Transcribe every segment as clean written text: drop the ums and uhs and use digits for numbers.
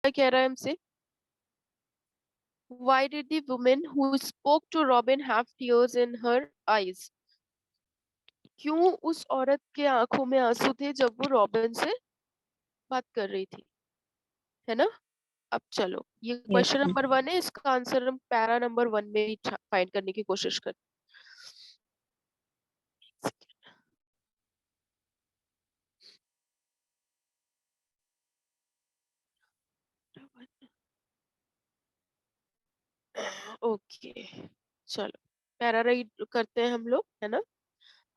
कह रहा है हमसे, why did the woman who spoke to Robin have tears in her eyes? क्यों उस औरत के आंखों में आंसू थे जब वो रॉबिन से बात कर रही थी, है ना? अब चलो, ये Yes, क्वेश्चन ma'am. नंबर 1 है, इसका आंसर हम पैरा नंबर 1 में ही फाइंड करने की कोशिश करें। ओके, चलो पैरा रीड करते हैं हम लोग, है ना?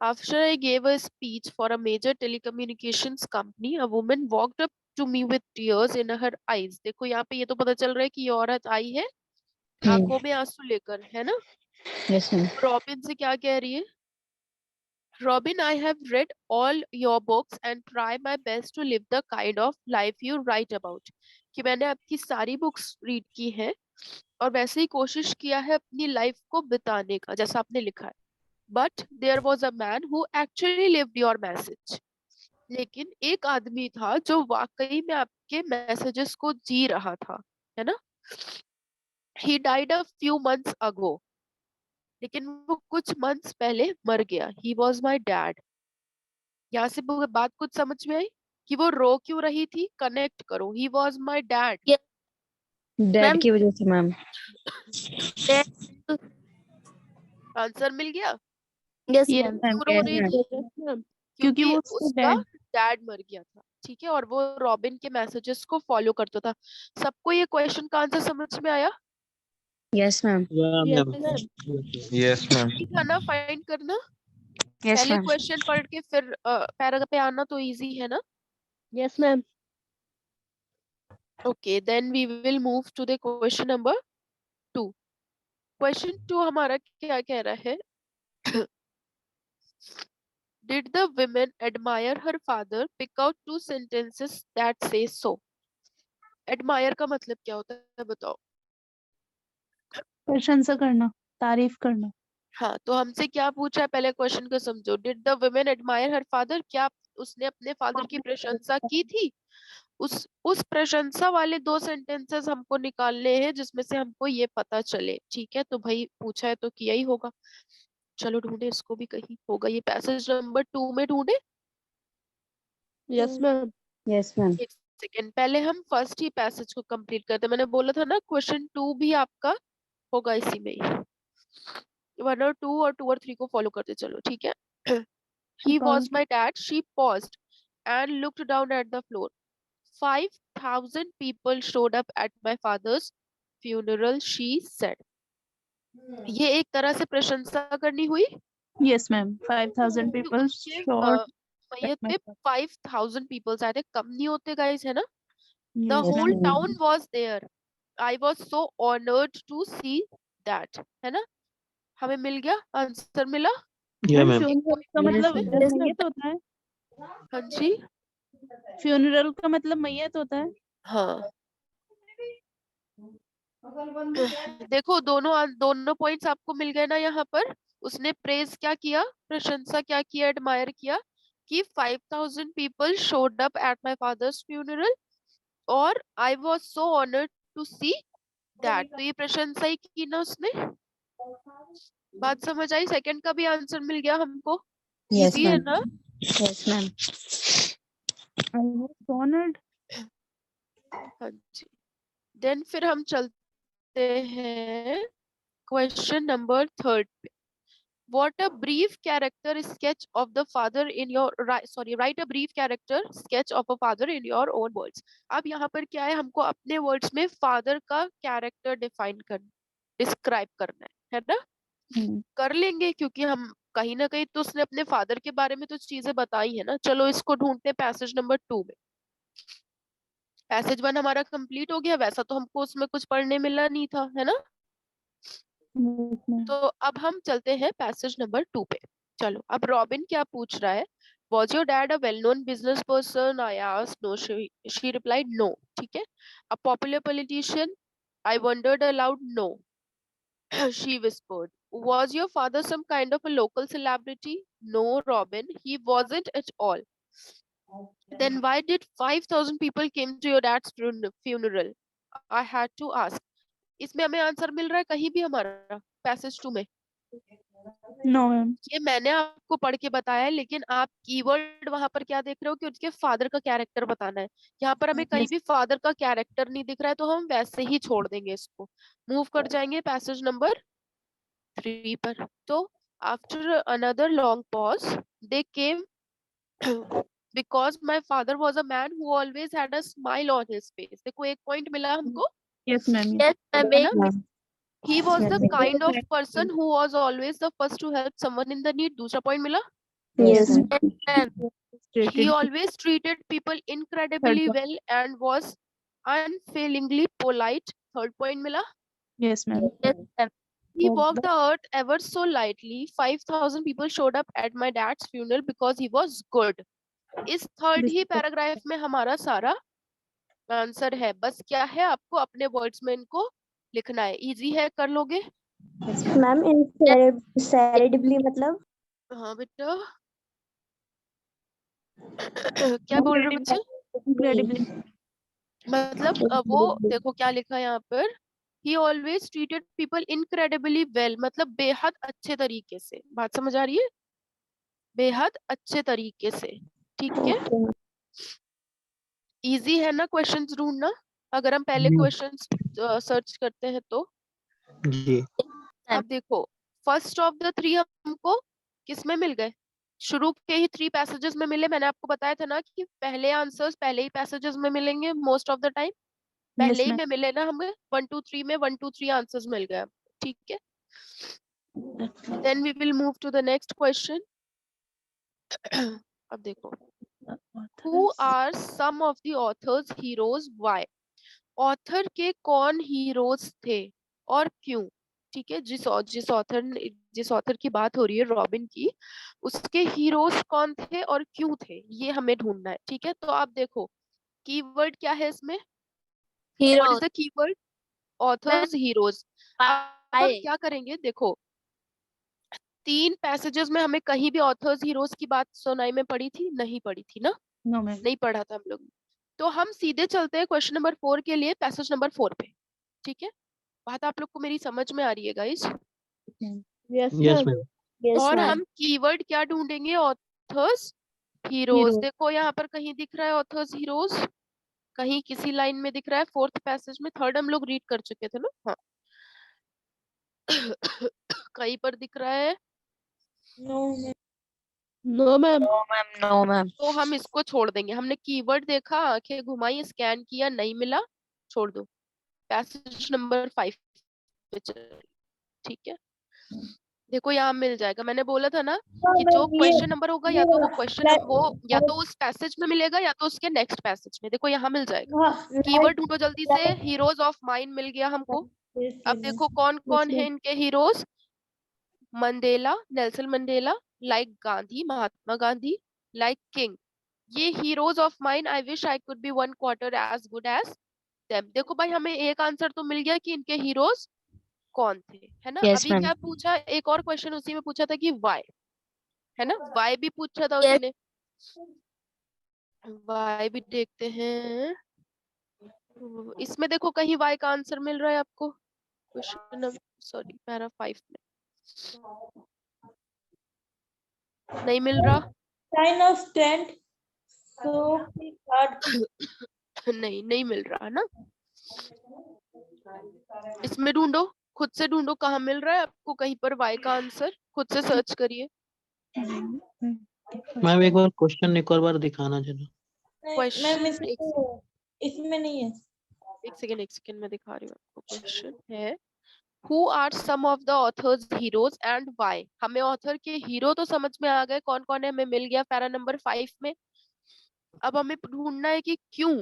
After I gave a speech for a major telecommunications company, a woman walked up to me with tears in her eyes. देखो यहाँ पे ये तो पता चल रहा है कि ये औरत आई है आंखों में आंसू लेकर, है ना? Yes, ma'am. रॉबिन से क्या कह रही है? Robin, I have read all your books and try my best to live the kind of life you write about. कि मैंने आपकी सारी बुक्स रीड की हैं और वैसे ही कोशिश किया है अपनी लाइफ को बिताने का जैसा आपने लिखा है। But there was a man who actually lived your message. लेकिन एक आदमी था जो वाकई में आपके मैसेजेस को जी रहा था, है ना? He died a few months ago. लेकिन वो कुछ मंथ्स पहले मर गया। He was my dad. यहाँ से बात कुछ समझ में आई कि वो रो क्यों रही थी? कनेक्ट करो। He was my dad. Yes, dad ma'am. की वजह से मैम। Yes, आंसर मिल गया? yes, Yes, ma'am. ma'am. क्यों रो Yes, रही ma'am. थी? Yes, ma'am. क्योंकि क्योंकि वो उसका उसका डैड। डैड मर गया था, ठीक है, और वो रॉबिन के मैसेजेस को फॉलो करता था। सबको ये क्वेश्चन का आंसर समझ में आया? Yes ma'am. Yeah, Yes, ma'am. ma'am. Yes, ma'am. ठीक है ना? फाइंड करना। यस पहले मैम। क्वेश्चन पढ़ के फिर पैरा पे आना तो इजी है ना? Yes, ma'am. Okay, then we will move to the question number 2। Question 2 हमारा क्या कह रहा है? Did the women admire her father? Pick out 2 sentences that say so. Admire का मतलब क्या होता है बताओ? प्रशंसा करना, तारीफ करना। हाँ, तो हमसे क्या पूछा है, पहले क्वेश्चन को समझो। Did the women admire her father? क्या उसने अपने फादर की प्रशंसा की थी? उस प्रशंसा वाले 2 सेंटेंसेस हमको निकालने हैं जिसमें से हमको ये पता चले, ठीक है? तो भाई पूछा है तो किया ही होगा। चलो ढूंढे इसको भी, कहीं होगा ये पैसेज नंबर 2 में ढूंढे। Yes, ma'am. Yes ma'am. एक सेकेंड, पहले हम फर्स्ट ही पैसेज को कंप्लीट करते हैं। मैंने बोला था ना क्वेश्चन 2 भी आपका होगा इसी में ही। 1 और 2 और 2 और 3 को फॉलो करते चलो, ठीक है? He was my dad. She paused and looked down at the floor. 5,000 people showed up at my father's funeral, she said. ये एक तरह से प्रशंसा करनी हुई। Yes ma'am. 5000 कि पीपल उसके शॉट मैयत पे 5,000 पीपल्स आए थे, कम नहीं होते गाइस, है ना? The yes whole ma'am. town was there. I was so honored to see that, है ना? हमें मिल गया, आंसर मिला। Yeah, ma'am ma'am. फ्यूनरल का Yes, मतलब ma'am. Yes, ma'am. मैयत होता है। हाँ जी, फ्यूनरल का मतलब मैयत होता है। हाँ। देखो दोनों पॉइंट्स आपको मिल गए ना यहाँ पर। उसने प्रेज क्या किया, प्रशंसा क्या किया, एडमायर किया कि 5,000 people showed up at my father's funeral और I was so honoured to see that. तो ये प्रशंसा ही की ना उसने। बात समझ आई? सेकंड का भी आंसर मिल गया हमको। यस इजी है मैम। ना? Yes ma'am. I was honoured. हाँ जी। देन फिर हम चलते हैं क्वेश्चन नंबर 3 पे। What a brief character sketch of the father in your write a brief character sketch of a father in your own words. अब यहाँ पर क्या है, हमको अपने वर्ड्स में फादर का कैरेक्टर डिफाइन करना, डिस्क्राइब करना है ना? कर लेंगे क्योंकि हम कहीं ना कहीं तो उसने अपने फादर के बारे में तो चीजें बताई है ना। चलो इसको ढूंढते हैं पैसेज नंबर 2 में। पैसेज 1 हमारा कंप्लीट हो गया, वैसा तो हमको उसमें कुछ पढ़ने मिला नहीं था, है ना? तो अब हम चलते हैं पैसेज नंबर 2 पे। चलो, अब रॉबिन क्या पूछ रहा है? Was your dad a well-known business person? I asked. No, she replied no. ठीक है? A popular politician? I wondered aloud. No. She whispered. Was your father some kind of a local celebrity? No, Robin, he wasn't at all. Then why did 5,000 people came to your dad's funeral? I had to ask. इसमें हमें answer मिल रहा है कहीं भी हमारा passage 2 में? No ma'am. ये मैंने आपको पढ़ के बताया है, लेकिन आप कीवर्ड वहां पर क्या देख रहे हो कि उसके फादर का कैरेक्टर बताना है। यहाँ पर हमें कहीं भी फादर का कैरेक्टर नहीं दिख रहा है, तो हम वैसे ही छोड़ देंगे इसको, मूव कर जाएंगे पैसेज नंबर 3 पर। तो after another long pause they came because my father was a man who always had a smile on his face। देखो एक पॉइंट मिला हमको, यस मैम। Yes, ma'am. है ना? He was the Yes. kind of person who was always the first to help someone in the need। दूसरा point मिला, Yes, ma'am. ma'am. he always treated people incredibly Third well and was unfailingly polite। Third point मिला, yes ma'am. Yes, ma'am. he walked the earth ever so lightly। 5,000 people showed up at my dad's funeral because he was good। इस third ही paragraph में हमारा सारा answer है। बस क्या है, आपको अपने वर्ड्स में इनको लिखना है। इजी है, कर लोगे? मैम इनसेरेडिबली मतलब? हाँ बेटा। क्या बोल रहे हो बच्चे? इनक्रेडिबली। मतलब वो देखो क्या लिखा है यहाँ पर, he always treated people incredibly well, मतलब बेहद अच्छे तरीके से। बात समझ आ रही है? बेहद अच्छे तरीके से, ठीक है। इजी है ना क्वेश्चंस ढूंढना, अगर हम पहले क्वेश्चंस सर्च करते हैं तो? जी। अब देखो, फर्स्ट ऑफ द 3 हमको किस में मिल गए? शुरू के ही 3 पैसेजेस में मिले। मैंने आपको बताया था ना कि पहले आंसर्स पहले ही पैसेजेस में मिलेंगे मोस्ट ऑफ द टाइम, पहले ही में मिले ना हमें। 1 2 3 में 1 2 3 आंसर्स मिल गए, ठीक है। Then we will move to the next question. अब देखो, who are some of the authors heroes, why? Author के कौन हीरोज थे और क्यों? ठीक है, जिस ऑथर की बात हो रही है रॉबिन की, उसके हीरोज कौन थे और क्यों थे, ये हमें ढूंढना है, ठीक है। तो आप देखो कीवर्ड क्या है इसमें, what is the keyword? Authors heroes. अब हम क्या करेंगे, देखो 3 पैसेजेस में हमें कहीं भी ऑथर्स हीरोज की बात सुनाई में पड़ी थी? नहीं पड़ी थी ना, नो मैम। नहीं पढ़ा था हम लोग। तो हम सीधे चलते हैं क्वेश्चन नंबर 4 के लिए, पैसेज नंबर 4 पे, ठीक है। बात आप लोग को मेरी समझ में आ रही है guys? Yes, yes ma'am. Ma'am. Yes, और ma'am. हम कीवर्ड क्या ढूंढेंगे? Authors heroes. देखो यहाँ पर कहीं दिख रहा है ऑथर्स हीरोज, कहीं किसी लाइन में दिख रहा है, 4th पैसेज में। 3rd हम लोग रीड कर चुके थे ना, हाँ। कहीं पर दिख रहा है? No, ma'am. No, ma'am. No ma'am. तो हम इसको छोड़ देंगे। हमने कीवर्ड देखा, आंखें घुमाई, स्कैन किया, नहीं मिला, छोड़ दो। पैसेज नंबर 5 पे चलिए, ठीक है। देखो यहाँ मिल जाएगा, मैंने बोला था ना कि जो क्वेश्चन नंबर होगा या तो वो क्वेश्चन वो या तो उस पैसेज में मिलेगा या तो उसके नेक्स्ट पैसेज में। देखो यहाँ मिल जाएगा। कीवर्ड ढूंढो जल्दी से। हीरोज ऑफ माइन मिल गया हमको। अब देखो कौन कौन है इनके heroes. Mandela, Nelson Mandela, like Gandhi, Mahatma Gandhi, like King. ये heroes of mine, I wish I could be 1/4 as good as them. देखो भाई हमें एक आंसर तो मिल गया कि इनके हीरोज कौन थे, है ना। Yes, अभी ma'am. क्या पूछा, एक और क्वेश्चन उसी में पूछा था कि वाई, है ना। वाई भी पूछा था Yes. उसी ने, वाई भी देखते हैं। इसमें देखो कहीं वाई का आंसर मिल रहा है आपको, क्वेश्चन सॉरी पैरा 5 में नहीं मिल रहा। Sign of strength. So hard. नहीं नहीं मिल रहा ना। इसमें ढूंढो, खुद से ढूंढो कहाँ मिल रहा है आपको कहीं पर वाई का आंसर, खुद से सर्च करिए। मैम एक बार क्वेश्चन एक और बार दिखाना जरा। क्वेश्चन इसमें नहीं है। एक सेकेंड में दिखा रही हूँ आपको। क्वेश्चन है Who are some of the author's heroes and why? हमें ऑथर के हीरो तो समझ में आ गए कौन कौन है, हमें मिल गया पैरा नंबर 5 में। अब हमें ढूंढना है कि क्यों,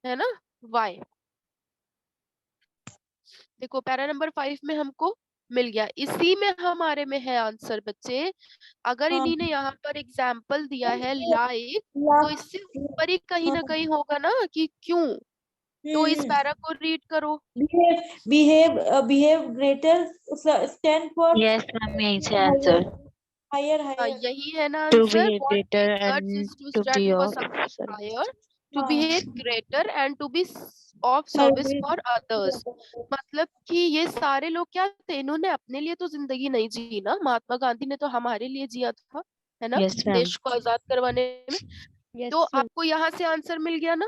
है ना, why। देखो पैरा नंबर 5 में हमको मिल गया, इसी में हमारे में है आंसर बच्चे। अगर इन्हीं ने यहाँ पर एग्जाम्पल दिया है लाइक, तो इससे ऊपर ही कहीं ना कहीं होगा ना कि क्यों। तो इस पैरा को रीड करो। behave greater stand for Yes, ma'am. यही से आंसर। Higher, higher. यही है ना To answer. be What greater it does and is to to stand be for of something service. higher, to be हाँ. a greater and to be of service Service. for others. मतलब कि ये सारे लोग क्या थे, इन्होंने अपने लिए तो जिंदगी नहीं जी ना, महात्मा गांधी ने तो हमारे लिए जिया था, है ना, Yes, ma'am. देश को आजाद करवाने में. Yes, तो ma'am. आपको यहाँ से आंसर मिल गया ना,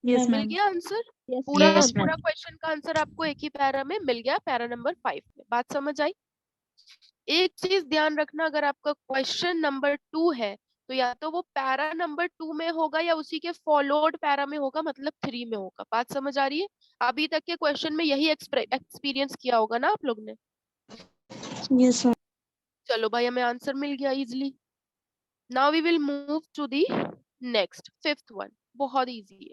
Yes, मिल ma'am. गया आंसर. Yes, पूरा Yes, ma'am. पूरा क्वेश्चन का आंसर आपको एक ही पैरा में मिल गया, पैरा नंबर 5 में. बात समझ आई. एक चीज ध्यान रखना, अगर आपका क्वेश्चन नंबर 2 है तो या तो वो पैरा नंबर 2 में होगा या उसी के फॉलोड पैरा में होगा, मतलब 3 में होगा. बात समझ आ रही है. अभी तक के क्वेश्चन में यही एक्सपीरियंस किया होगा ना आप लोग ने. Yes, ma'am. चलो भाई, हमें आंसर मिल गया easily. Now we will move to the next, fifth one. बहुत इजी है.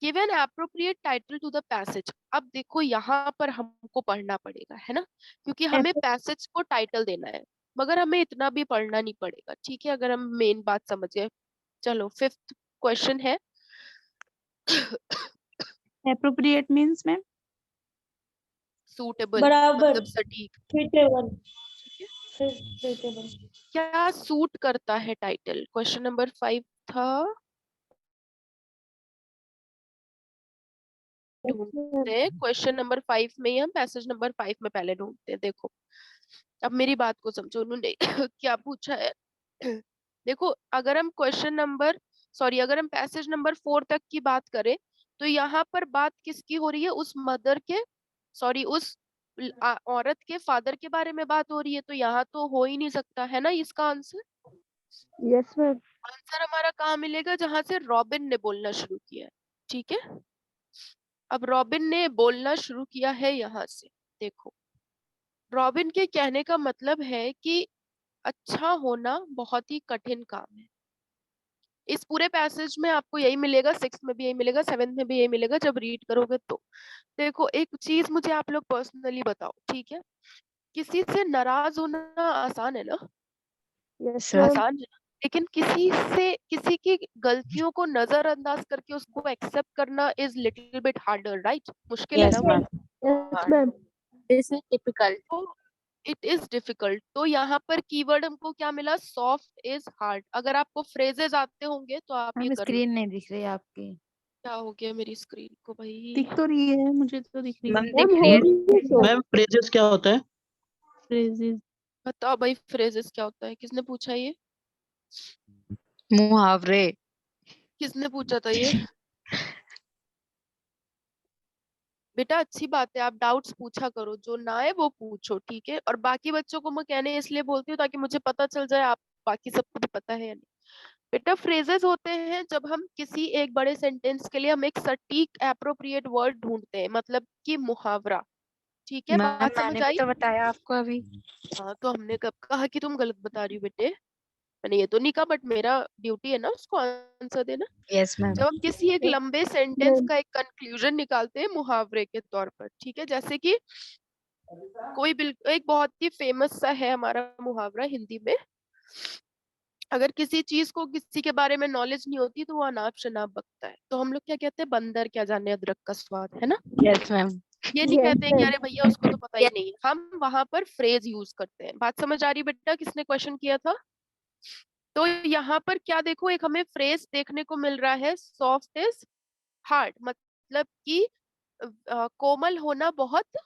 Give an appropriate title to the passage. अब देखो यहाँ पर हमको पढ़ना पड़ेगा, है ना, क्योंकि हमें पैसेज को टाइटल देना है, मगर हमें इतना भी पढ़ना नहीं पड़ेगा, ठीक है, अगर हम मेन बात समझ गए. चलो, फिफ्थ क्वेश्चन है. Appropriate means, ma'am? सूटेबल, बराबर. मतलब सटीक. Suitable. ठीक है. Suitable. क्या सूट करता है टाइटल. क्वेश्चन नंबर 5 था. ढूंढते हैं क्वेश्चन नंबर 5 में ही, हम पैसेज नंबर 5 में पहले ढूंढते हैं. देखो, अब मेरी बात को समझो, उन्होंने क्या पूछा है. देखो, अगर हम अगर हम पैसेज नंबर 4 तक की बात करें तो यहाँ पर बात किसकी हो रही है, उस मदर के, उस औरत के फादर के बारे में बात हो रही है. तो यहाँ तो हो ही नहीं सकता, है ना, इसका आंसर. Yes, ma'am. आंसर हमारा कहाँ मिलेगा, जहां से रॉबिन ने बोलना शुरू किया है. ठीक है. अब रॉबिन ने बोलना शुरू किया है यहाँ से. देखो, रॉबिन के कहने का मतलब है कि अच्छा होना बहुत ही कठिन काम है. इस पूरे पैसेज में आपको यही मिलेगा, 6 में भी यही मिलेगा, 7 में भी यही मिलेगा जब रीड करोगे तो. देखो, एक चीज मुझे आप लोग पर्सनली बताओ, ठीक है, किसी से नाराज होना आसान है ना. Yes, Sir. ma'am. आसान है ना? लेकिन किसी की गलतियों को नजरअंदाज करके उसको एक्सेप्ट करना is little bit harder, right. मुश्किल है Yes, ना वो. ma'am. Yes, ma'am. This is difficult. तो इट इज डिफिकल्ट. तो यहाँ पर कीवर्ड हमको क्या मिला, सॉफ्ट इज हार्ड. अगर आपको फ्रेजेस आते होंगे तो आप ये मैम कर लो. स्क्रीन नहीं दिख रही आपकी. क्या हो गया मेरी स्क्रीन को भाई. दिख तो रही है, मुझे तो दिख रही मैम है. Ma'am, हो रही है show. मैम फ्रेजेस क्या होता है? Phrases. बताओ भाई, फ्रेजेस क्या होता है. किसने पूछा ये, मुहावरे. किसने पूछा था ये. बेटा, अच्छी बात है, आप डाउट्स पूछा करो, जो ना है वो पूछो, ठीक है. और बाकी बच्चों को मैं कहने इसलिए बोलती हूँ ताकि मुझे पता चल जाए आप बाकी सबको भी पता है या नहीं. बेटा, फ्रेजेस होते हैं जब हम किसी एक बड़े सेंटेंस के लिए हम एक सटीक एप्रोप्रिएट वर्ड ढूंढते हैं, मतलब कि मुहावरा. ठीक है, मैम बात समझ मैंने भी आई. तो बताया आपको अभी. हाँ, तो हमने कब कहा कि तुम गलत बता रही हो बेटे. मैंने ये तो नहीं कहा, बट मेरा ड्यूटी है ना उसको आंसर देना. Yes ma'am. जब हम किसी एक लंबे सेंटेंस का एक कंक्लूजन निकालते हैं मुहावरे के तौर पर, ठीक है, जैसे कि एक बहुत ही फेमस सा है हमारा मुहावरा हिंदी में, अगर किसी चीज को किसी के बारे में नॉलेज नहीं होती तो वो अनाप शनाप बकता है. तो हम लोग क्या कहते हैं, बंदर क्या जाने अदरक का स्वाद, है ना. Yes ma'am. ये नहीं Yes, कहते हैं कि ma'am. अरे भैया उसको तो पता ही नहीं है. हम वहां पर फ्रेज यूज करते हैं. बात समझ आ रही बेटा, किसने क्वेश्चन किया था. तो यहाँ पर क्या देखो, एक हमें फ्रेज देखने को मिल रहा है, सॉफ्ट इज हार्ड, मतलब कि कोमल होना बहुत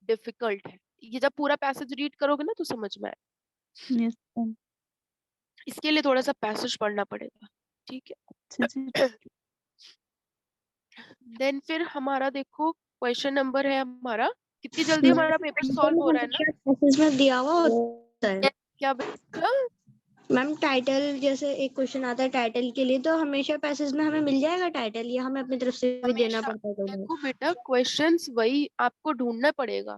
डिफिकल्ट है. ये जब पूरा पैसेज रीड करोगे ना तो समझ में आए. Yes ma'am. इसके लिए थोड़ा सा पैसेज पढ़ना पड़ेगा, ठीक है. देन फिर हमारा देखो क्वेश्चन नंबर है हमारा, कितनी जल्दी हमारा पेपर सॉल्व हो रहा है ना. पैसेज में दिया हुआ होता है क्या बेटा. मैम. टाइटल जैसे एक क्वेश्चन आता है टाइटल के लिए, तो हमेशा पैसेज में हमें मिल जाएगा टाइटल, या हमें अपनी तरफ से भी देना हमेशा पड़ता है कोई? देखो बेटा, क्वेश्चंस वही आपको ढूंढना पड़ेगा.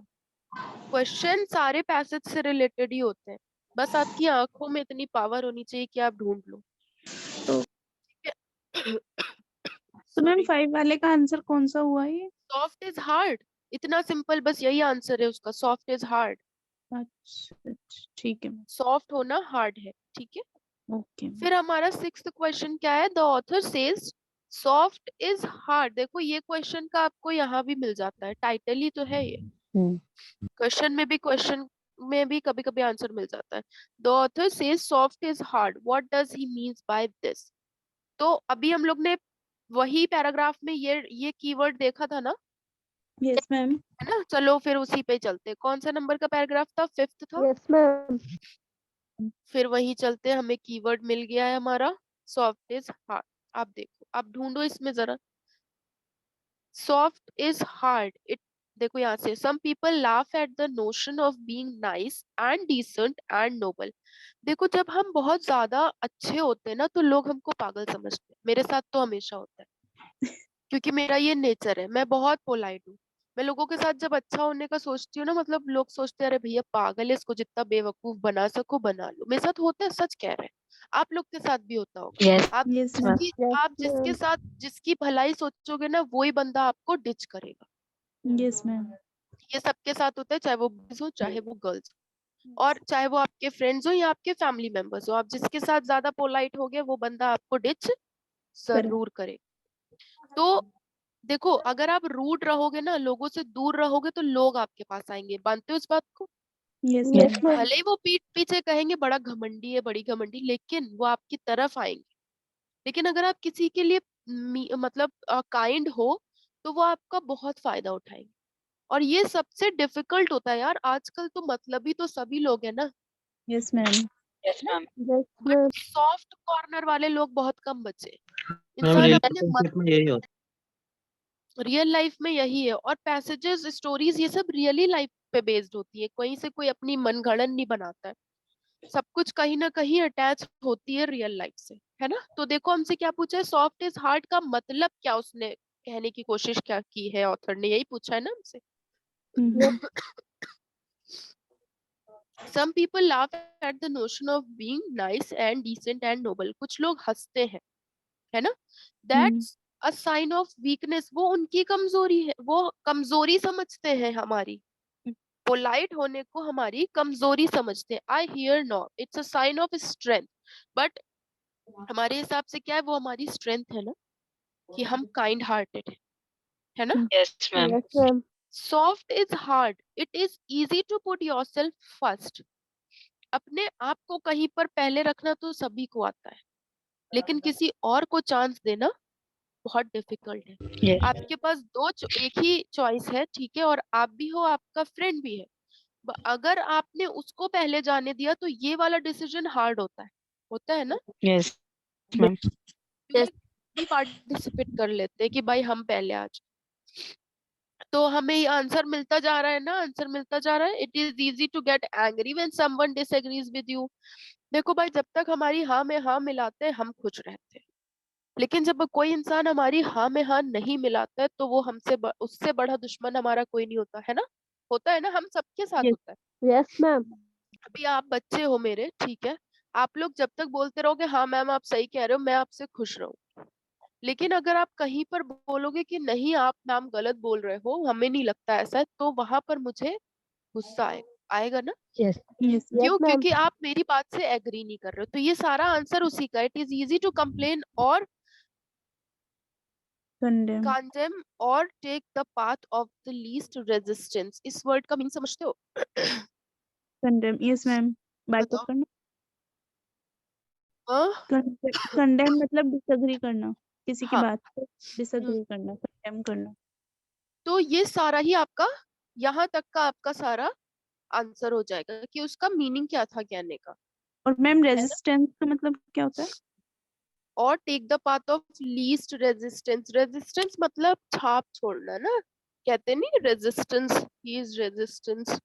क्वेश्चन सारे पैसेज से रिलेटेड ही होते हैं, बस आपकी आंखों में इतनी पावर होनी चाहिए कि आप ढूंढ लो. तो तो मैम 5 वाले का आंसर कौन सा हुआ ये? सॉफ्ट इज हार्ड, इतना सिंपल, बस यही आंसर है उसका. सॉफ्ट इज हार्ड, अच्छा, ठीक है. सॉफ्ट होना हार्ड है, ठीक है. ओके. फिर हमारा 6th क्वेश्चन क्या है, the author says soft is hard. देखो, ये क्वेश्चन का आपको यहाँ भी मिल जाता है, टाइटल ही तो है ये. क्वेश्चन में भी क्वेश्चन में भी कभी कभी आंसर मिल जाता है। The author says soft is hard, what does he means by this. तो अभी हम लोग ने वही पैराग्राफ में ये कीवर्ड देखा था ना, यस मैम। है ना। चलो फिर उसी पे चलते। कौन सा नंबर का पैराग्राफ था? 5th था। Yes, ma'am. फिर वही चलते, हमें कीवर्ड मिल गया है हमारा सॉफ्ट इज हार्ड। आप देखो, आप ढूंढो इसमें जरा। सॉफ्ट इज हार्ड, इट देखो यहाँ से, some people laugh at the notion of being nice and decent and noble. देखो जब हम बहुत ज्यादा अच्छे होते हैं ना तो लोग हमको पागल समझते हैं। मेरे साथ तो हमेशा होता है, क्योंकि मेरा ये नेचर है, मैं बहुत पोलाइट हूँ। मैं लोगों के साथ जब अच्छा होने का सोचती हूँ ना, मतलब लोग सोचते हैं अरे भैया पागल है, इसको जितना बेवकूफ बना सको बना लो। मेरे साथ होता है, सच कह रहे हैं। आप लोग के साथ भी होता होगा। Yes, आप यस मैम। जिसकी Yes, आप जिसके ma'am. साथ जिसकी भलाई सोचोगे ना, वही बंदा आपको डिच करेगा। Yes ma'am. ये सबके साथ होता है, चाहे वो बॉयज हो चाहे वो गर्ल्स, और चाहे वो आपके फ्रेंड्स हो या आपके फैमिली मेंबर्स हो। आप जिसके साथ ज्यादा पोलाइट होगे वो बंदा आपको डिच जरूर करे। तो देखो अगर आप रूड रहोगे ना, लोगों से दूर रहोगे, तो लोग आपके पास आएंगे। मानते हो इस बात को? Yes Yes, ma'am. ma'am. भले ही वो पीठ पीछे कहेंगे बड़ा घमंडी है, बड़ी घमंडी, लेकिन वो आपकी तरफ आएंगे। लेकिन अगर आप किसी के लिए मतलब काइंड हो, तो वो आपका बहुत फायदा उठाएंगे। और ये सबसे डिफिकल्ट होता है यार। आजकल तो मतलबी तो सभी लोग है ना, yes ma'am. yes, ma'am. Yes, but ma'am. Soft corner वाले लोग बहुत कम बचे। मैम इंसान अपने रिलेशनशिप में यही होता रियल लाइफ में यही है। और पैसेजेस, स्टोरीज, ये सब रियली लाइफ पे बेस्ड होती है। कहीं से कोई अपनी मनगढ़ंत नहीं बनाता है। सब कुछ कहीं ना कहीं अटैच होती है रियल लाइफ से, है ना। तो देखो हमसे क्या पूछा है, सॉफ्ट इज हार्ड का मतलब क्या उसने कहने की कोशिश क्या की है, ऑथर ने यही पूछा है ना हमसे। Some people laugh at the notion of being nice and decent and noble. कुछ लोग हंसते हैं, है ना। That's a sign of weakness, वो उनकी कमजोरी है, वो कमजोरी समझते हैं हमारी। पोलाइट होने को हमारी कमजोरी समझते हैं। I hear no it's a sign of strength, but हमारे हिसाब से क्या है, वो हमारी स्ट्रेंथ है ना, कि हम काइंड हार्टेड है ना। Yes, ma'am. Yes, ma'am. Soft is hard, it is easy to put yourself first. अपने आप को कहीं पर पहले रखना तो सभी को आता है, लेकिन किसी और को चांस देना बहुत डिफिकल्ट है। Yes. आपके पास एक ही चॉइस है, ठीक है, और आप भी हो, आपका फ्रेंड भी है। अगर आपने उसको पहले जाने दिया तो ये वाला डिसीजन हार्ड होता है ना। Yes, ma'am. भी पार्टिसिपेट कर लेते हैं कि भाई हम पहले आज, तो हमें ये आंसर मिलता जा रहा है ना, आंसर मिलता जा रहा है। It is easy to get angry when someone disagrees with you. देखो भाई, जब तक हमारी हाँ में हाँ मिलाते हैं हम खुश रहते हैं, लेकिन जब कोई इंसान हमारी हाँ में हाँ नहीं मिलाता है, तो वो उससे बड़ा दुश्मन हमारा कोई नहीं होता है ना। होता है ना, हम सबके साथ Yes. होता है। Yes, ma'am. अभी आप बच्चे हो मेरे, ठीक है, आप लोग जब तक बोलते रहोगे हाँ मैम आप सही कह रहे हो, मैं आपसे खुश रहूं। लेकिन अगर आप कहीं पर बोलोगे कि नहीं आप मैम गलत बोल रहे हो, हमें नहीं लगता ऐसा है, तो वहां पर मुझे गुस्सा आएगा ना। Yes. Yes. Yes, क्यों? ma'am. क्योंकि आप मेरी बात से एग्री नहीं कर रहे हो। तो ये सारा आंसर उसी का, it is easy to complain और Condemn. condemn और take the path of the least resistance. इस वर्ड का मीनिंग समझते हो? Condemn. Yes, ma'am. Back up बताओ। करना। हाँ? Condemn मतलब disagree करना, किसी की हाँ, बात पे disagree करना, condemn करना। तो ये सारा ही आपका, यहाँ तक का आपका सारा आंसर हो जाएगा कि उसका मीनिंग क्या था कहने का, और मैम है ना। रेजिस्टेंस का मतलब क्या होता है? और take the path of least resistance, resistance मतलब छाप छोड़ना ना। कहते नहीं रेजिस्टेंस, ही इज रेजिस्टेंस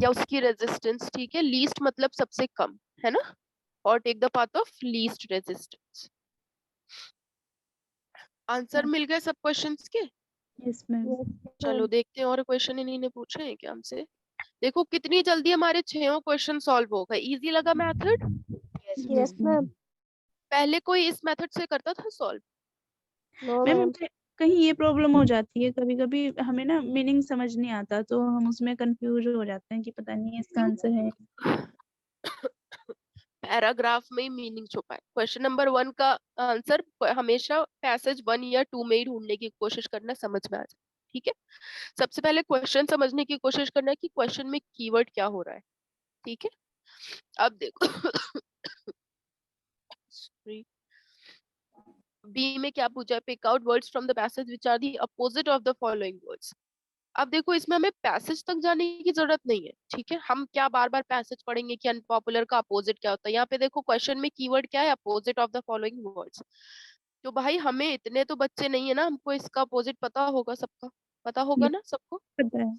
या उसकी रेजिस्टेंस, ठीक है। लीस्ट मतलब सबसे कम, है ना। और take the path of least resistance. Answer मिल गए सब क्वेश्चंस के? Yes ma'am. Yes, चलो ma'am. देखते हैं और क्वेश्चन इन्हीं ने पूछे हैं क्या हमसे। देखो कितनी जल्दी हमारे 6 क्वेश्चन सॉल्व हो गए। इजी लगा मेथड? Yes. Yes, ma'am. पहले कोई इस मेथड से करता था सॉल्व? No, ma'am ma'am. मुझे कहीं ये प्रॉब्लम हो जाती है, कभी कभी हमें ना मीनिंग समझ नहीं आता, तो हम उसमें कंफ्यूज हो जाते हैं कि पता नहीं इसका आंसर है। पैराग्राफ में ही मीनिंग छुपा है। क्वेश्चन नंबर 1 का आंसर हमेशा पैसेज 1 या 2 में ही ढूंढने की कोशिश करना, समझ में आ जाए, ठीक है। सबसे पहले क्वेश्चन समझने की कोशिश करना है कि क्वेश्चन में कीवर्ड क्या हो रहा है। ठीक है, अब देखो बी में क्या पूछा है, pick out words from the passage which are the opposite of the following words. अब देखो इसमें हमें पैसेज तक जाने की जरूरत नहीं है, ठीक है, हम क्या बार बार पैसेज पढ़ेंगे कि अनपॉपुलर का अपोजिट क्या होता है। यहाँ पे देखो क्वेश्चन में कीवर्ड क्या है, opposite of the following words. तो भाई हमें इतने तो बच्चे नहीं है ना, हमको इसका अपोजिट पता होगा, सबका पता होगा ना सबको। पता है।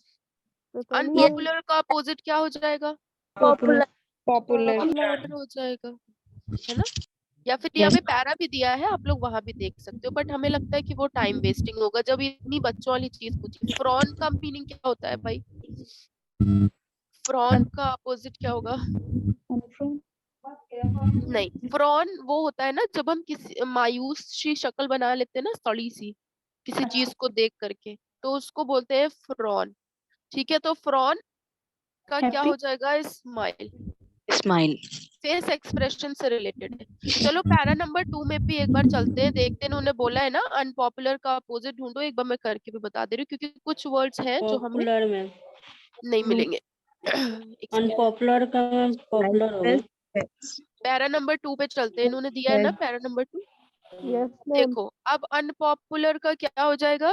पता नहीं है। अनपॉपुलर का अपोजिट क्या हो जाएगा, पॉपुलर पॉपुलर पॉपुलर हो जाएगा, है ना। या फिर यहाँ पे पैरा भी दिया है, आप लोग वहां भी देख सकते हो, बट हमें लगता है कि वो टाइम वेस्टिंग होगा जब इतनी बच्चों वाली चीज पूछी। फ्रॉन का मीनिंग क्या होता है भाई, फ्रॉन का अपोजिट क्या होगा। अनफ्रॉन नहीं, फ्रॉन वो होता है ना जब हम किसी मायूस सी शक्ल बना लेते हैं ना, सड़ी सी किसी चीज को देख करके, तो उसको बोलते हैं फ्रॉन, ठीक है। तो फ्रॉन का क्या हैप्पी हो जाएगा, स्माइल, स्माइल फेस एक्सप्रेशन से रिलेटेड है। चलो पैरा नंबर 2 में भी एक बार चलते हैं, देखते हैं। उन्होंने बोला है ना अनपॉपुलर का अपोजिट ढूंढो, एक बार मैं करके भी बता दे रही हूँ क्योंकि कुछ वर्ड्स हैं जो हमें पॉपुलर में नहीं मिलेंगे। एक सेकेंड, अनपॉपुलर का पॉपुलर हो गया। पैरा नंबर 2 पे चलते हैं, इन्होंने दिया है ना पैरा नंबर 2। Yes ma'am. देखो अब अनपॉपुलर का क्या हो जाएगा,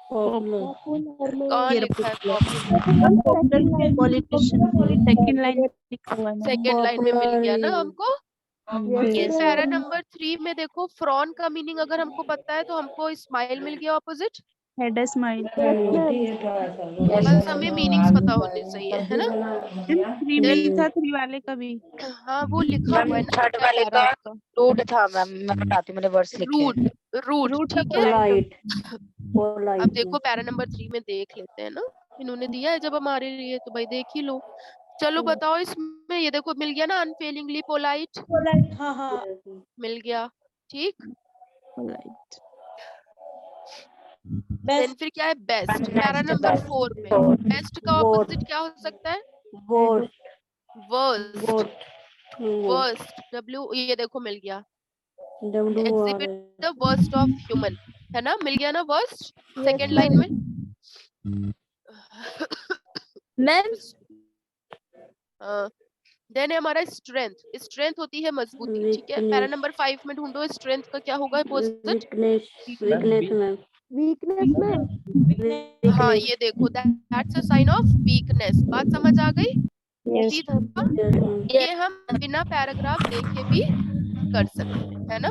पॉपुलर पॉपुलर में कहाँ लिखा है popular, popular politician second line लिखा हुआ है मैम। सेकेंड लाइन में मिल गया ना हमको। Yes para ma'am. नंबर 3 में देखो फ्रॉन का मीनिंग अगर हमको पता है तो हमको स्माइल मिल गया ऑपोजिट, हेड स्माइल बस हमें मीनिंग्स पता होने चाहिए, है ना। 3 में ही था 3 वाले का भी। हाँ वो लिखा हुआ है मैम ना थर्ड क्या वाले पैरा का आपका, रूट था मैम, मैं बताती हूँ, मैंने वर्ड्स लिखे हैं। रूट, रूट, रूट ठीक है। पोलाइट अब पोलाइट देखो पैरा नंबर 3 में देख लेते हैं ना, इन्होंने दिया है जब हमारे लिए तो भाई देख ही लो। चलो बताओ इसमें, ये देखो मिल गया ना अनफेलिंगली पोलाइट, हाँ हाँ मिल गया, ठीक। पोलाइट देन फिर क्या है, बेस्ट, पैरा नंबर 4 में बेस्ट का वोट ऑपोजिट क्या हो सकता है, vote worst, vote worst, W, ये देखो मिल गया, W exhibit the worst of human, है ना, मिल गया ना वर्स्ट सेकेंड लाइन में। मैम देन है हमारा स्ट्रेंथ, स्ट्रेंथ होती है मजबूती, ठीक है। पैरा नंबर 5 में ढूंढो स्ट्रेंथ का क्या होगा opposite, weakness weakness ma'am weakness ma'am. हाँ ये देखो that's a sign of weakness, बात समझ आ गई, इजी था, ये हम बिना पैराग्राफ देखे भी कर सकते हैं, है ना।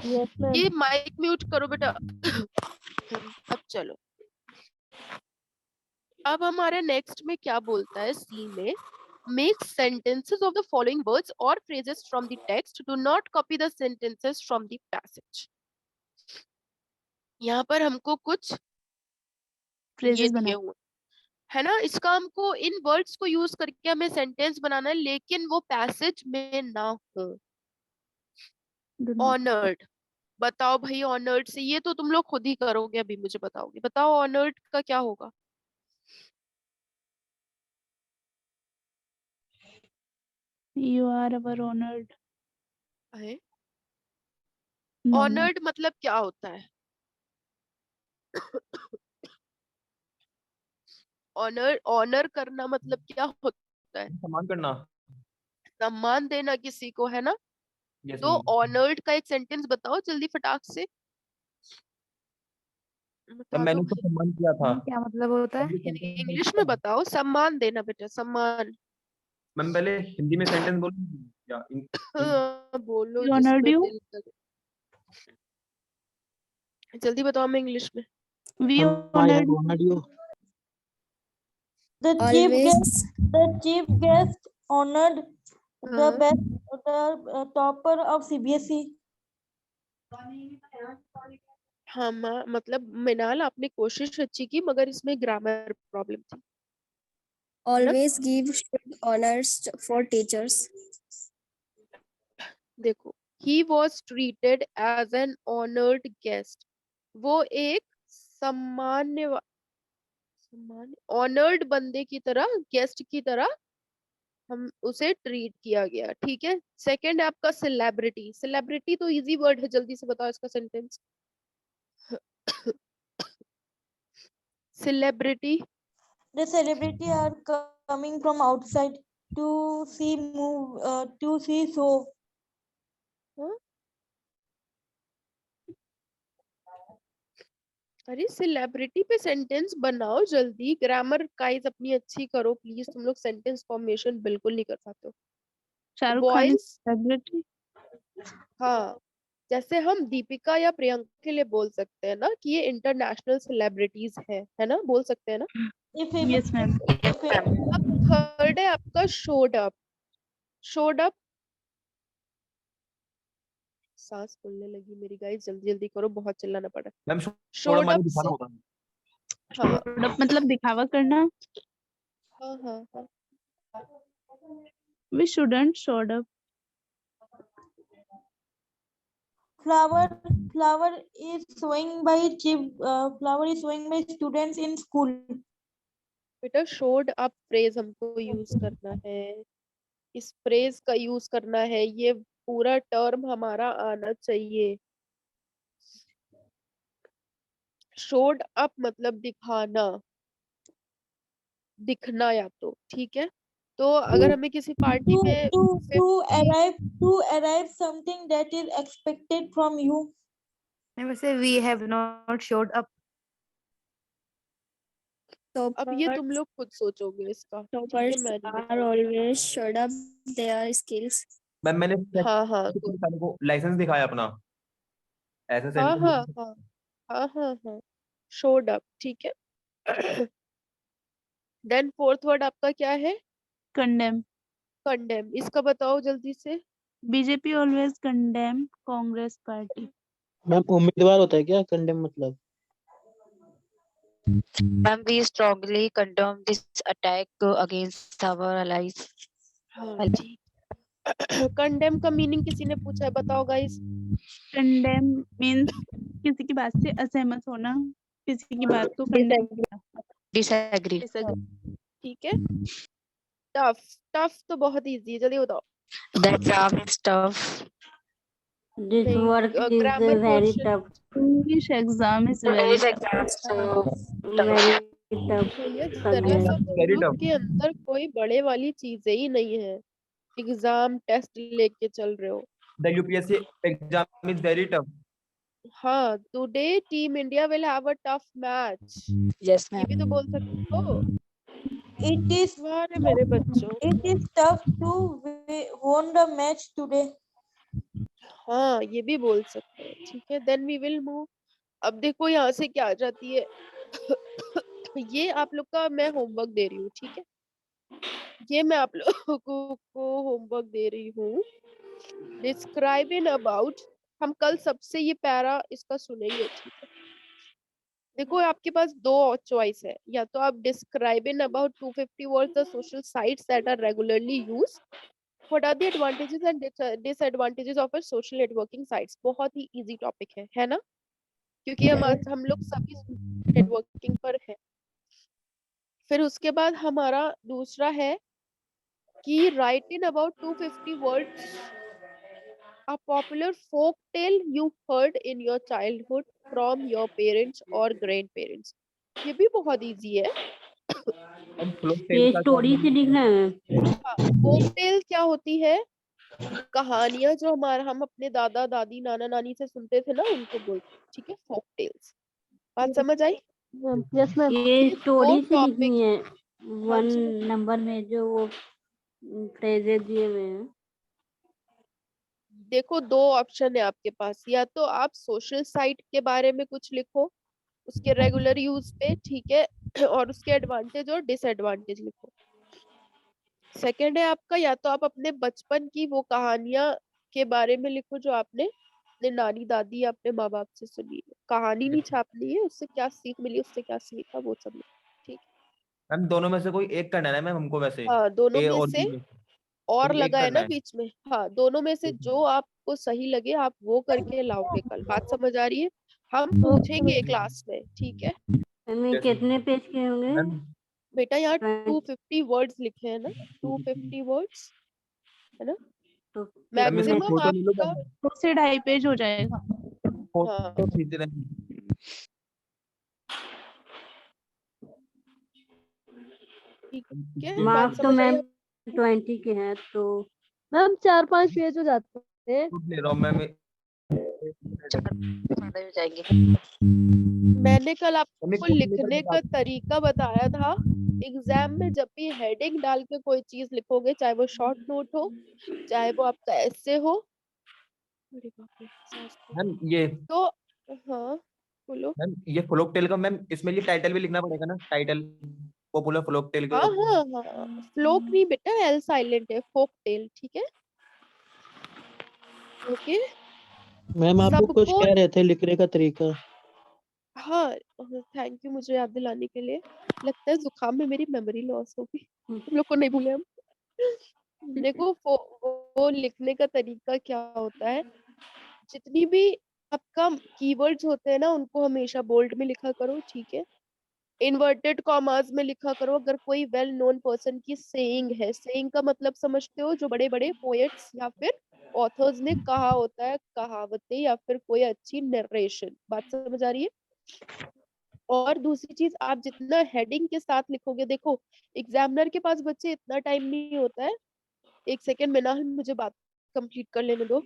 Yes ma'am. ये माइक म्यूट करो बेटा। अब चलो, अब हमारे नेक्स्ट में क्या बोलता है, सी में make sentences of the following words or phrases from the text, do not copy the sentences from the passage। यहाँ पर हमको कुछ ये फ्रेजेस दिए बना हुए है ना, इसका हमको इन वर्ड्स को यूज करके हमें सेंटेंस बनाना है, लेकिन वो पैसेज में ना हो। do not ऑनर्ड, बताओ भाई ऑनर्ड से, ये तो तुम लोग खुद ही करोगे, अभी मुझे बताओगे, बताओ ऑनर्ड का क्या होगा। you are our honored no honoured मतलब क्या होता है, ऑनर, ऑनर करना मतलब क्या होता है, सम्मान करना। सम्मान देना किसी को, है ना। यस तो ऑनर्ड का एक सेंटेंस बताओ जल्दी फटाक से, बता दो मैंने तो भाई। सम्मान किया था। क्या मतलब होता है? इंग्लिश में बताओ, सम्मान देना बेटा, सम्मान। मैम पहले हिंदी में सेंटेंस बोलो या हाँ, बोलो We honored जिसमें you. दिल करे, जल्दी बताओ, मैं इंग्लिश में। We I honored have honored you. The chief guest honored the हाँ, best the topper of CBSE. हाँ मतलब मिनाल आपने कोशिश अच्छी की, मगर इसमें ग्रामर प्रॉब्लम थी। Always give honors for teachers. देखो, he was treated as an honored guest, वो एक सम्मान्य ऑनर्ड बंदे की तरह, गेस्ट की तरह हम उसे ट्रीट किया गया, ठीक है। सेकंड है आपका सेलिब्रिटी, सेलिब्रिटी तो इजी वर्ड है, जल्दी से बताओ इसका sentence. Celebrity, The celebrity are coming from outside. to see move, to see show. अरे सेलिब्रिटी पे सेंटेंस बनाओ जल्दी, ग्रामर गाइस अपनी अच्छी करो प्लीज, तुम लोग सेंटेंस फॉर्मेशन बिल्कुल नहीं कर पाते हो। Shahrukh Khan boys celebrity. हाँ, जैसे हम दीपिका या प्रियंका के लिए बोल सकते हैं ना कि ये इंटरनेशनल सेलिब्रिटीज है ना, बोल सकते हैं ना। Yes ma'am. अब थर्ड है आपका शोड अप। शोड अप, सांस फूलने लगी मेरी गाइस, जल्दी जल्दी करो, बहुत चिल्लाना पड़ा। मैम शोड हमारे अप दिखाना से होता है। हाँ मतलब दिखावा करना। हाँ हाँ हाँ। We shouldn't showed up. Flower is showing by flower is showing by students in school. बेटा शोड अप फ्रेज हमको यूज करना है, इस फ्रेज का यूज करना है, ये पूरा टर्म हमारा आना चाहिए। शोड अप मतलब दिखाना, दिखना या तो, ठीक है। तो अगर हमें किसी पार्टी में To arrive something that is expected from you. वैसे we have not showed up. अब ये तुम लोग खुद सोचोगे इसका, ठीक है, Toppers मैं नहीं are बताऊंगी। always showed up their skills. Ma'am मैंने हाँ हाँ सालों को लाइसेंस दिखाया अपना, ऐसा हाँ सेंटेंस। हाँ हाँ हाँ हाँ हाँ, शोड अप, ठीक है। देन फोर्थ वर्ड आपका क्या है? Condemn. कंडेम, इसका बताओ जल्दी से। BJP always condemn Congress party. Ma'am उम्मीदवार होता है क्या कंडेम मतलब? Ma'am, we strongly condemn this attack against our allies. हाँ ठीक। कंडेम का मीनिंग किसी ने पूछा है, बताओ गाइस। Condemn means किसी की बात से असहमत होना, किसी की बात को condemn करना। Disagree. ठीक है। टफ, टफ तो बहुत इजी है, जल्दी बताओ। That job is tough. This नहीं, work is grammar very portion tough. English exam is very English tough. exam is so Very tough भैया जरा subject. सा Very बोलो tough. के अंदर कोई बड़े वाली चीजें ही नहीं है, एग्जाम टेस्ट लेके चल रहे हो। The UPSC exam is very tough. हाँ, today team India will have a tough match, Yes, ये भी तो ma'am. बोल सकते हो। It is वाह मेरे बच्चों। tough to won the match today. हाँ, ये भी बोल सकते हैं, ठीक है। Then we will move. अब देखो यहाँ से क्या आ जाती है। ये आप लोग का मैं होमवर्क दे रही हूँ, ठीक है, ये मैं आप लोगों को होमवर्क दे रही हूँ। डिस्क्राइब इन अबाउट, हम कल सबसे ये पैरा इसका सुनेंगे, ठीक है। देखो आपके पास दो चॉइस है, या तो आप describe in about 250 words the social sites that are regularly used, what are the advantages and disadvantages of a social networking sites. बहुत ही इजी टॉपिक है ना, क्योंकि हम लोग सभी नेटवर्किंग पर है। फिर उसके बाद हमारा दूसरा है कि right in about 250 words a popular folk tale you heard in your childhood from your parents or grandparents। ये भी बहुत इजी है। हम flow ये state का स्टोरी से लिखना है। folk tale क्या होती है? कहानियां जो हम अपने दादा दादी नाना नानी से सुनते थे ना, उनको बोलते हैं, ठीक है, folk tales। बात समझ आई? Yes ma'am. ये स्टोरी से topic- लिखनी है। हाँ 1 जी। नंबर में जो वो फ्रेजेस दिए हुए हैं। देखो दो ऑप्शन है आपके पास, या तो आप सोशल साइट के बारे में कुछ लिखो, उसके रेगुलर यूज पे, ठीक है, और उसके एडवांटेज और डिसएडवांटेज लिखो। सेकंड है आपका, या तो आप अपने बचपन की वो कहानियां के बारे में लिखो जो आपने अपने नानी दादी या अपने माँ बाप से सुनी है। कहानी नहीं छापनी है, उससे क्या सीख मिली, उससे क्या सीखा, वो सब लिखो, ठीक है। मैम दोनों में से कोई एक करना है मैम हमको, वैसे हाँ, दोनों ए में और से बी में और कोई एक लगा है करना ना है। बीच में। हाँ, दोनों में से जो आपको सही लगे आप वो करके लाओगे कल। बात समझ आ रही है? हम पूछेंगे क्लास में, ठीक है। हमें कितने पेज के होंगे? मैम बेटा यहाँ 250 वर्ड्स लिखे हैं ना, 250 वर्ड्स है ना, तो मैम इसका मैक्सिमम फोटो ले लो आपका। 2 से 2.5 पेज हो जाएगा। फोटो खींच रहे हैं। ठीक है, बात मार्क्स तो समझ आई? मैम 20 के हैं तो मैम 4-5 पेज हो जाते हैं। खुद ले रहा हूँ मैम। ज़्यादा हो जाएंगे। मैंने कल आपको मम्मी खुद लेकर लिखने बता का दो। तरीका बताया था। एग्जाम में जब भी हेडिंग डाल के कोई चीज लिखोगे, चाहे वो शॉर्ट नोट हो, चाहे वो आपका ऐसे हो, अरे बाप रे, सांस तो मैम ये हाँ बोलो। मैम ये फ्लोक टेल का मैम इसमें ये टाइटल भी लिखना पड़ेगा ना, टाइटल पॉपुलर फ्लोक टेल के हाँ ऊपर। हाँ हाँ, फ्लोक नहीं बेटा, एल साइलेंट है, फोक टेल, ठीक है। ओके, मैम आप वो कुछ सबको कह रहे थे लिखने का तरीका। हाँ, थैंक यू मुझे याद दिलाने के लिए। लगता है जुकाम में मेरी मेमोरी लॉस होगी, तुम लोग को नहीं भूले हम। देखो वो लिखने का तरीका क्या होता है, जितनी भी आपका कीवर्ड्स होते हैं ना, उनको हमेशा बोल्ड में लिखा करो, ठीक है। इन्वर्टेड कॉमास में लिखा करो। अगर कोई वेल नोन पर्सन की सेइंग है, सेइंग का मतलब समझते हो, जो बड़े बड़े पोएट्स या फिर ऑथर्स ने कहा होता है, कहावतें या फिर कोई अच्छी नरेशन, बात समझ आ रही है। और दूसरी चीज, आप जितना हेडिंग के साथ लिखोगे, देखो एग्जामिनर के पास बच्चे इतना टाइम नहीं होता है। एक सेकेंड में ना, मुझे बात कंप्लीट कर लेने दो।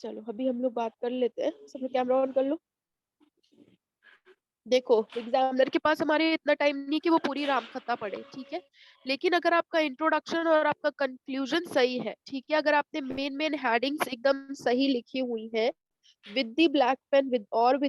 चलो अभी हम लोग बात कर लेते हैं, सब लोग कैमरा ऑन कर लो। देखो एग्जामिनर के पास हमारे इतना टाइम नहीं कि वो पूरी रामकथा पढ़े, ठीक है। लेकिन अगर आपका इंट्रोडक्शन और आपका कंक्लूजन सही है, ठीक है, अगर आपने मेन हेडिंग्स एकदम सही लिखी हुई है with the black pen with और विद